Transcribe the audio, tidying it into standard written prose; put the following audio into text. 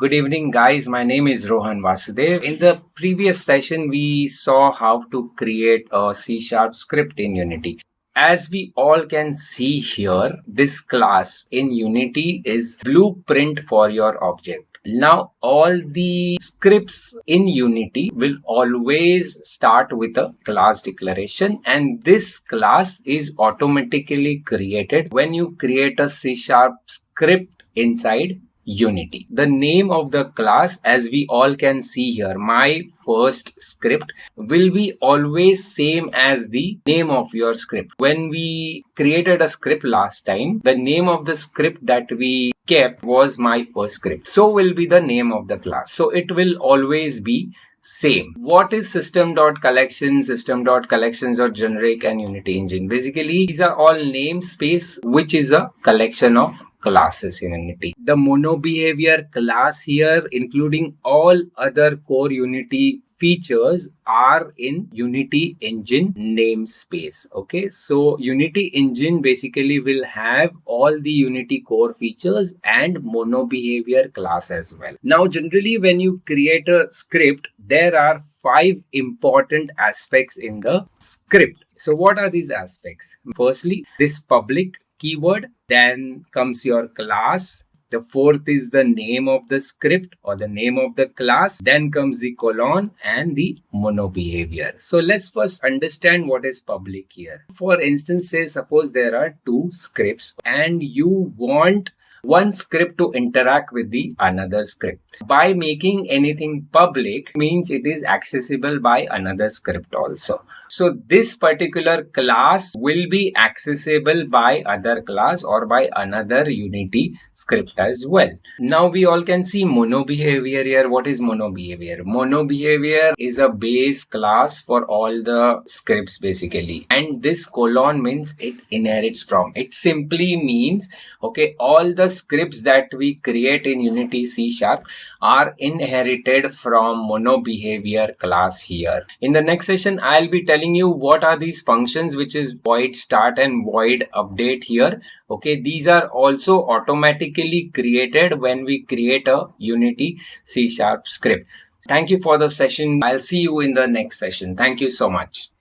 Good evening, guys. My name is Rohan Vasudev. In the previous session, we saw how to create a C Sharp script in Unity. As we all can see here, this class in Unity is blueprint for your object. Now, all the scripts in Unity will always start with a class declaration, and this class is automatically created when you create a C Sharp script inside Unity. The name of the class, as we all can see here, my first script, will be always same as the name of your script. When we created a script last time, the name of the script that we kept was my first script. So will be the name of the class. So it will always be same. What is system.collections, system.collections or generic and Unity engine? Basically, these are all namespace, which is a collection of classes in Unity. The mono behavior class here, including all other core Unity features, are in Unity engine namespace. Okay, so Unity engine basically will have all the Unity core features and mono behavior class as well. Now, generally, when you create a script, there are 5 important aspects in the script. So what are these aspects? Firstly, this public keyword, then comes your class. The fourth is the name of the script or the name of the class. Then comes the colon and the mono behavior. So let's first understand what is public here. For instance, say suppose there are 2 scripts and you want one script to interact with the another script. By making anything public means it is accessible by another script also. So this particular class will be accessible by other class or by another Unity script as well. Now we all can see mono behavior here. What is mono behavior? Mono behavior is a base class for all the scripts basically. And this colon means it inherits from. It simply means, okay, all the scripts that we create in Unity C Sharp are inherited from mono behavior class here. In the next session, I'll be telling you what are these functions, which is void start and void update here. Okay, these are also automatically created when we create a Unity C Sharp script. Thank you for the session. I'll see you in the next session. Thank you so much.